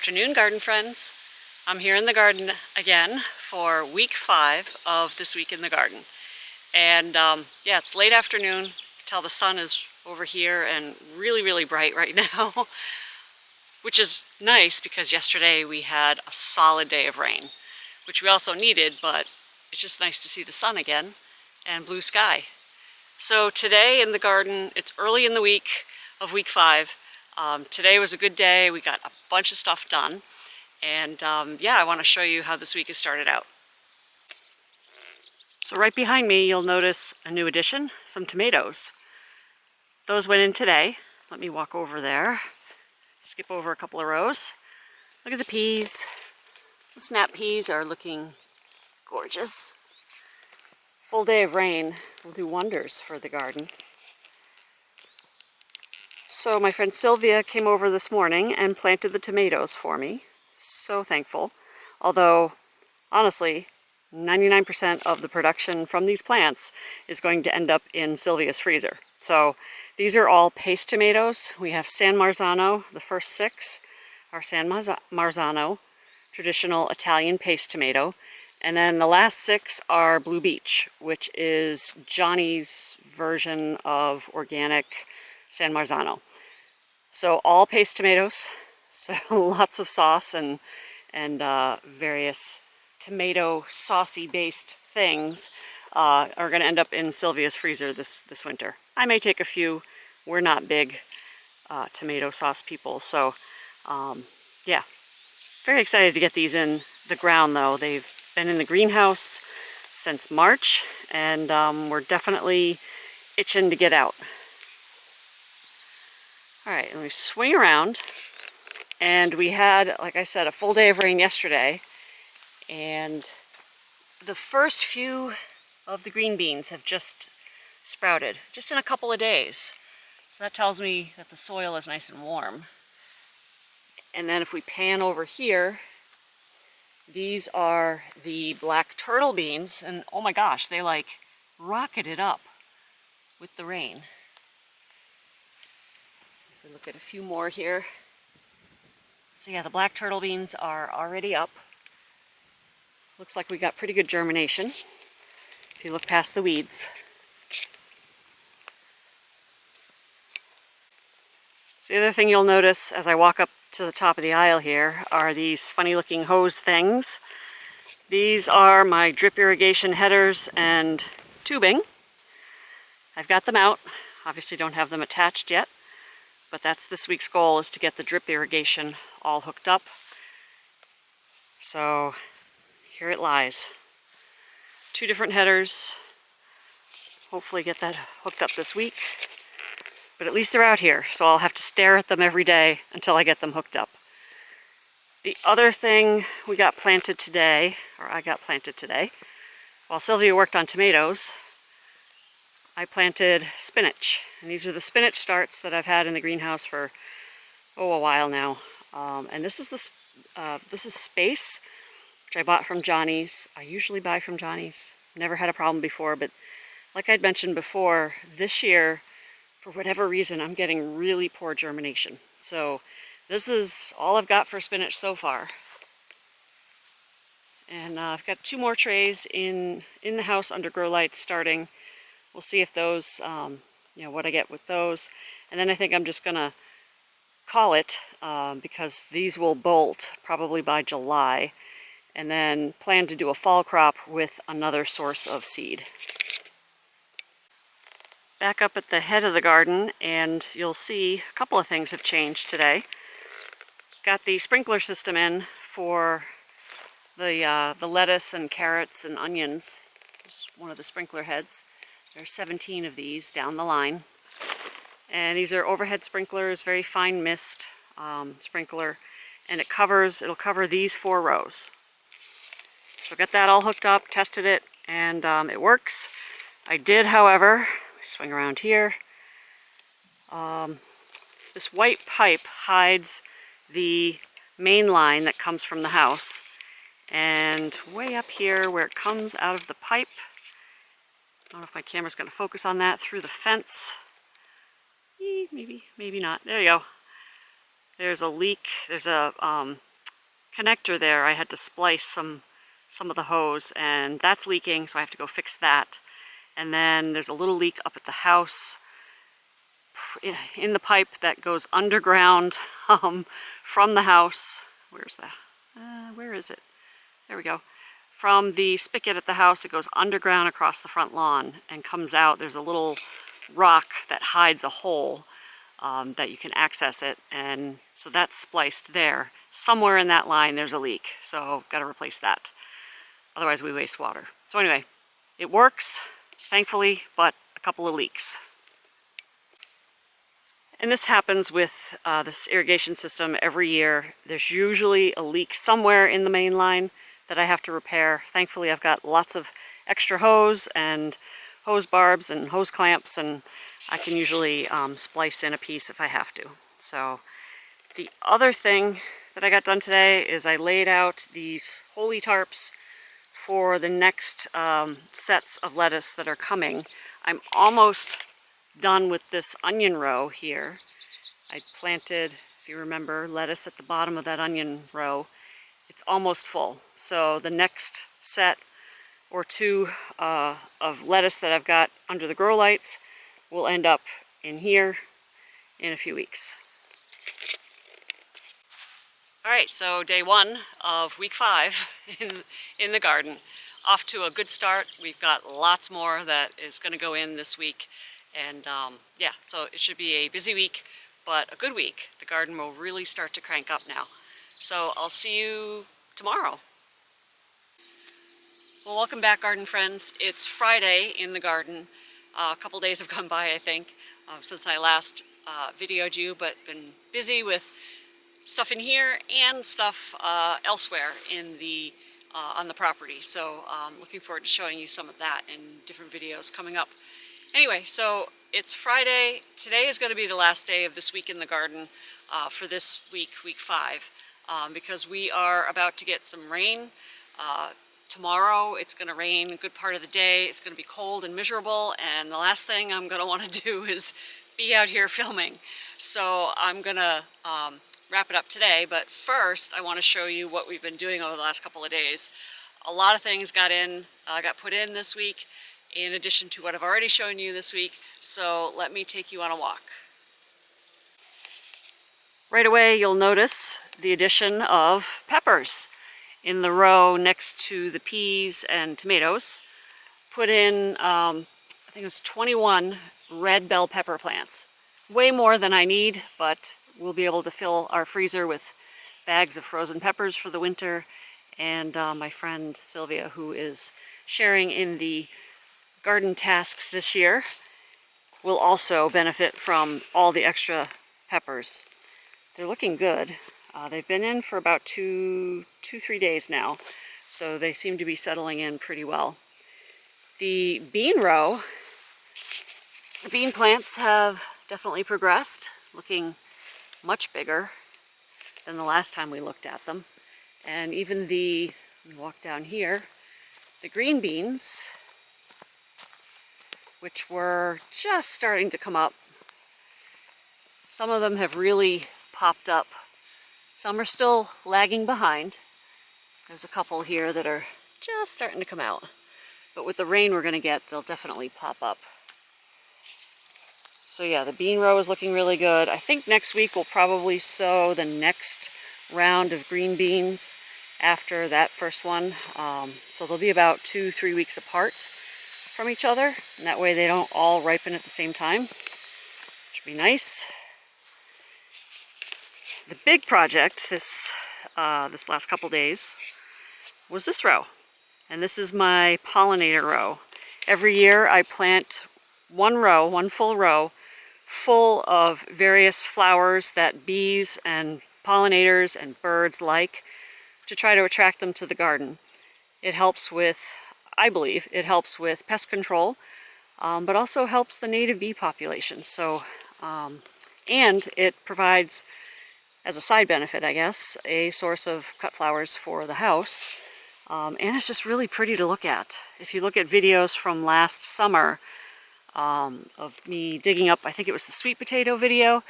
afternoon, garden friends. I'm here in the garden again for week 5 of This Week in the Garden. And yeah, it's late afternoon. You can tell the sun is over here and really bright right now, which is nice because yesterday we had a solid day of rain, which we also needed, but it's just nice to see the sun again and blue sky. So today in the garden, it's early in the week of week 5. Today was a good day. We got a bunch of stuff done, and yeah, I want to show you how this week has started out. So right behind me you'll notice a new addition, some tomatoes. Those went in today. Let me walk over there, skip over a couple of rows. Look at the peas. The snap peas are looking gorgeous. Full day of rain will do wonders for the garden. So my friend Sylvia came over this morning and planted the tomatoes for me. So thankful. Although, honestly, 99% of the production from these plants is going to end up in Sylvia's freezer. So these are all paste tomatoes. We have San Marzano. The first 6 are San Marzano, traditional Italian paste tomato. And then the last 6 are Blue Beach, which is Johnny's version of organic San Marzano. So all paste tomatoes, so lots of sauce and various tomato saucy based things are going to end up in Sylvia's freezer this winter. I may take a few. We're not big tomato sauce people, so yeah. Very excited to get these in the ground though. They've been in the greenhouse since March, and we're definitely itching to get out. All right, let me swing around. And we had, like I said, a full day of rain yesterday. And the first few of the green beans have just sprouted, just in a couple of days. So that tells me that the soil is nice and warm. And then if we pan over here, these are the black turtle beans. And oh my gosh, they like rocketed up with the rain. We look at a few more here. So yeah, the black turtle beans are already up. Looks like we got pretty good germination if you look past the weeds. So the other thing you'll notice as I walk up to the top of the aisle here are these funny looking hose things. These are my drip irrigation headers and tubing. I've got them out. Obviously don't have them attached yet. But that's this week's goal, is to get the drip irrigation all hooked up. So here it lies. 2 different headers. Hopefully get that hooked up this week. But at least they're out here, so I'll have to stare at them every day until I get them hooked up. The other thing we got planted today, or I got planted today, while Sylvia worked on tomatoes, I planted spinach, and these are the spinach starts that I've had in the greenhouse for a while now. And this is space, which I bought from Johnny's. I usually buy from Johnny's. Never had a problem before, but like I'd mentioned before, this year, for whatever reason, I'm getting really poor germination. So this is all I've got for spinach so far. And I've got 2 more trays in the house under grow lights starting. We'll see if those, what I get with those. And then I think I'm just going to call it because these will bolt probably by July. And then plan to do a fall crop with another source of seed. Back up at the head of the garden, and you'll see a couple of things have changed today. Got the sprinkler system in for the lettuce and carrots and onions. There's one of the sprinkler heads. There's 17 of these down the line. And these are overhead sprinklers, very fine mist sprinkler. And it'll cover these 4 rows. So got that all hooked up, tested it, and it works. I did, however, swing around here. This white pipe hides the main line that comes from the house. And way up here where it comes out of the pipe, I don't know if my camera's going to focus on that, through the fence. Maybe not. There you go. There's a leak. There's a connector there, I had to splice some of the hose, and that's leaking, so I have to go fix that. And then there's a little leak up at the house in the pipe that goes underground from the house. Where's that? Where is it? There we go. From the spigot at the house, it goes underground across the front lawn and comes out. There's a little rock that hides a hole that you can access it, and so that's spliced there. Somewhere in that line there's a leak, so got to replace that. Otherwise we waste water. So anyway, it works, thankfully, but a couple of leaks. And this happens with this irrigation system every year. There's usually a leak somewhere in the main line that I have to repair. Thankfully, I've got lots of extra hose and hose barbs and hose clamps, and I can usually splice in a piece if I have to. So the other thing that I got done today is I laid out these holy tarps for the next sets of lettuce that are coming. I'm almost done with this onion row here. I planted, if you remember, lettuce at the bottom of that onion row. It's almost full. So the next set or two of lettuce that I've got under the grow lights will end up in here in a few weeks. Alright, so day one of week 5 in the garden. Off to a good start. We've got lots more that is going to go in this week. And yeah, so it should be a busy week, but a good week. The garden will really start to crank up now. So I'll see you tomorrow. Well, welcome back, garden friends. It's Friday in the garden. A couple days have gone by, I think, since I last videoed you, but been busy with stuff in here and stuff elsewhere in the on the property. So looking forward to showing you some of that in different videos coming up. Anyway, so it's Friday. Today is going to be the last day of this week in the garden for this week, week 5, because we are about to get some rain. Tomorrow it's going to rain a good part of the day. It's going to be cold and miserable, and the last thing I'm going to want to do is be out here filming. So I'm going to wrap it up today, but first I want to show you what we've been doing over the last couple of days. A lot of things got put in this week, in addition to what I've already shown you this week, so let me take you on a walk. Right away you'll notice the addition of peppers in the row next to the peas and tomatoes. Put in, I think it was 21 red bell pepper plants. Way more than I need, but we'll be able to fill our freezer with bags of frozen peppers for the winter. And my friend Sylvia, who is sharing in the garden tasks this year, will also benefit from all the extra peppers. They're looking good. They've been in for about 2-3 days now, so they seem to be settling in pretty well. The bean row, the bean plants have definitely progressed, looking much bigger than the last time we looked at them. And even let me walk down here, the green beans, which were just starting to come up. Some of them have really popped up. Some are still lagging behind. There's a couple here that are just starting to come out. But with the rain we're going to get, they'll definitely pop up. So yeah, the bean row is looking really good. I think next week we'll probably sow the next round of green beans after that first one. So they'll be about 2-3 weeks apart from each other, and that way they don't all ripen at the same time. Should be nice. The big project this last couple days was this row, and this is my pollinator row. Every year I plant one full row, full of various flowers that bees and pollinators and birds like, to try to attract them to the garden. It helps with, I believe, it helps with pest control, but also helps the native bee population. So, and it provides, as a side benefit, I guess, a source of cut flowers for the house. And it's just really pretty to look at. If you look at videos from last summer of me digging up, I think it was the sweet potato video,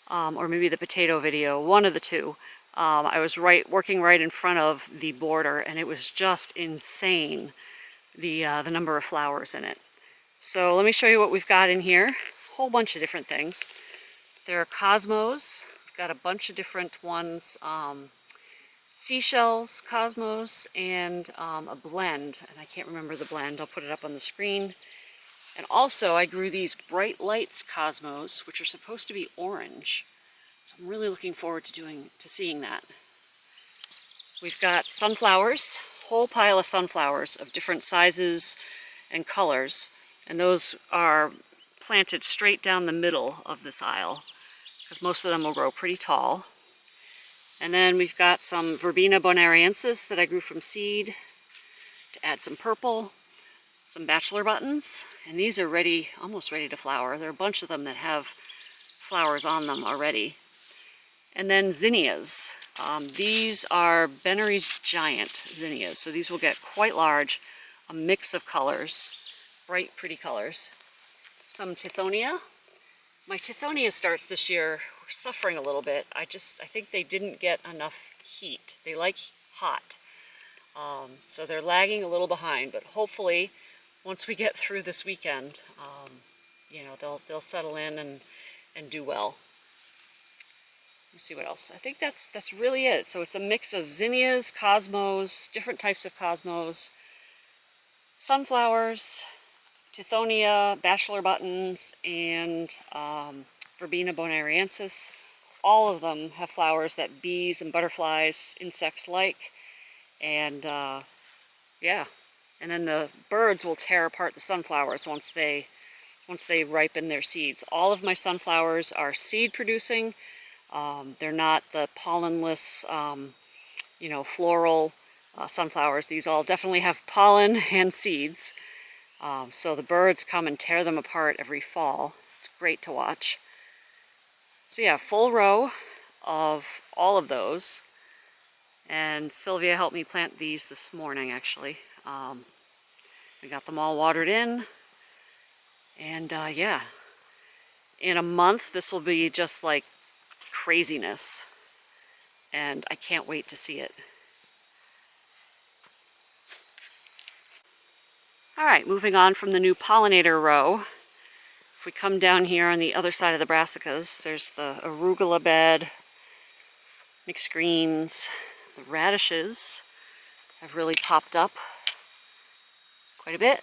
or maybe the potato video, one of the two, I was working right in front of the border, and it was just insane, the number of flowers in it. So let me show you what we've got in here. A whole bunch of different things. There are cosmos. We've got a bunch of different ones. Seashells, cosmos, and a blend. And I can't remember the blend. I'll put it up on the screen. And also I grew these bright lights cosmos, which are supposed to be orange. So I'm really looking forward to seeing that. We've got sunflowers, whole pile of sunflowers of different sizes and colors, and those are planted straight down the middle of this aisle because most of them will grow pretty tall. And then we've got some Verbena bonariensis that I grew from seed to add some purple, some bachelor buttons, and these are ready, almost ready to flower. There are a bunch of them that have flowers on them already. And then zinnias. These are Bennery's giant zinnias, so these will get quite large, a mix of colors, bright, pretty colors. Some tithonia. My tithonia starts this year were suffering a little bit. I think they didn't get enough heat. They like hot, so they're lagging a little behind. But hopefully, once we get through this weekend, you know, they'll settle in and do well. Let me see what else. I think that's really it. So it's a mix of zinnias, cosmos, different types of cosmos, sunflowers, tithonia, bachelor buttons, and Verbena bonariensis. All of them have flowers that bees and butterflies, insects like, and yeah. And then the birds will tear apart the sunflowers once they ripen their seeds. All of my sunflowers are seed producing. They're not the pollenless, you know, floral sunflowers. These all definitely have pollen and seeds. So the birds come and tear them apart every fall. It's great to watch. So yeah, full row of all of those. And Sylvia helped me plant these this morning, actually. We got them all watered in. And yeah, in a month, this will be just like craziness, and I can't wait to see it. All right, moving on from the new pollinator row. If we come down here on the other side of the brassicas, there's the arugula bed, mixed greens, the radishes have really popped up quite a bit.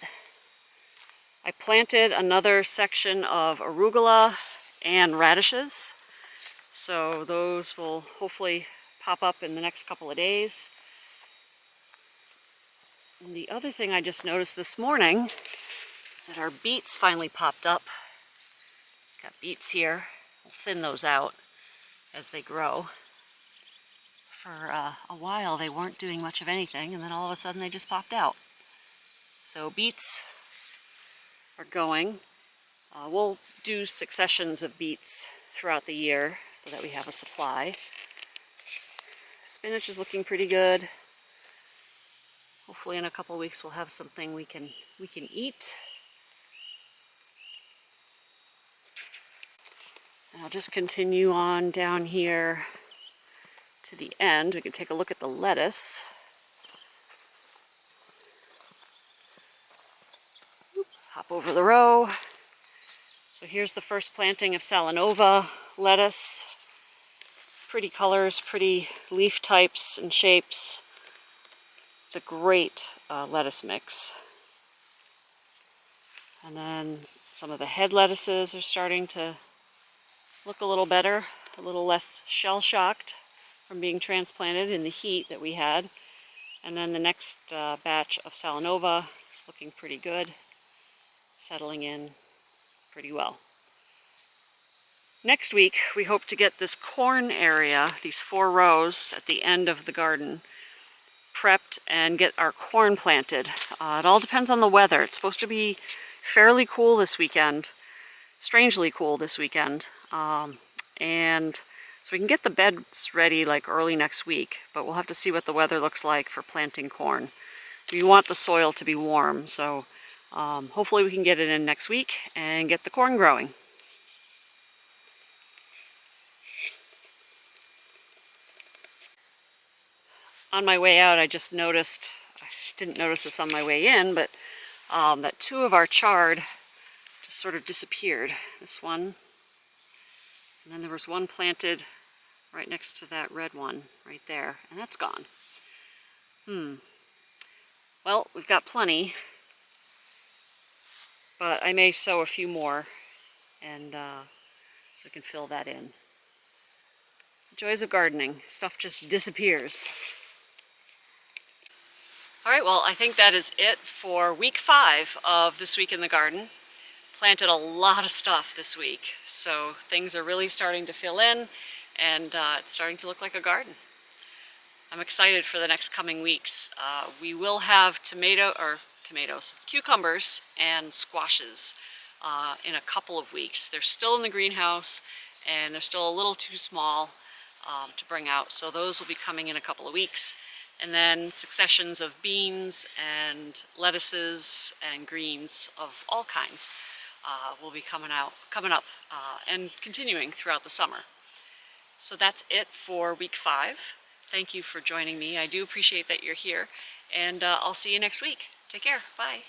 I planted another section of arugula and radishes, so those will hopefully pop up in the next couple of days. And the other thing I just noticed this morning is that our beets finally popped up. Got beets here. We'll thin those out as they grow. For a while they weren't doing much of anything, and then all of a sudden they just popped out. So beets are going. We'll do successions of beets throughout the year so that we have a supply. Spinach is looking pretty good. Hopefully in a couple of weeks we'll have something we can eat. And I'll just continue on down here to the end. We can take a look at the lettuce. Hop over the row. So here's the first planting of Salanova lettuce. Pretty colors, pretty leaf types and shapes. It's a great lettuce mix. And then some of the head lettuces are starting to look a little better, a little less shell-shocked from being transplanted in the heat that we had. And then the next batch of Salanova is looking pretty good, settling in pretty well. Next week, we hope to get this corn area, these 4 rows at the end of the garden, prepped and get our corn planted. It all depends on the weather. It's supposed to be fairly cool this weekend, strangely cool this weekend. And so we can get the beds ready like early next week, but we'll have to see what the weather looks like for planting corn. We want the soil to be warm, so hopefully we can get it in next week and get the corn growing. on my way out, I just noticed, I didn't notice this on my way in, but that two of our chard just sort of disappeared. This one, and then there was one planted right next to that red one right there, and that's gone. Well, we've got plenty, but I may sow a few more, and so I can fill that in. The joys of gardening. Stuff just disappears. All right, well, I think that is it for week 5 of This Week in the Garden. Planted a lot of stuff this week, so things are really starting to fill in, and it's starting to look like a garden. I'm excited for the next coming weeks. We will have cucumbers and squashes in a couple of weeks. They're still in the greenhouse, and they're still a little too small to bring out, so those will be coming in a couple of weeks. And then successions of beans and lettuces and greens of all kinds will be coming up and continuing throughout the summer. So that's it for week 5. Thank you for joining me. I do appreciate that you're here, and I'll see you next week. Take care. Bye.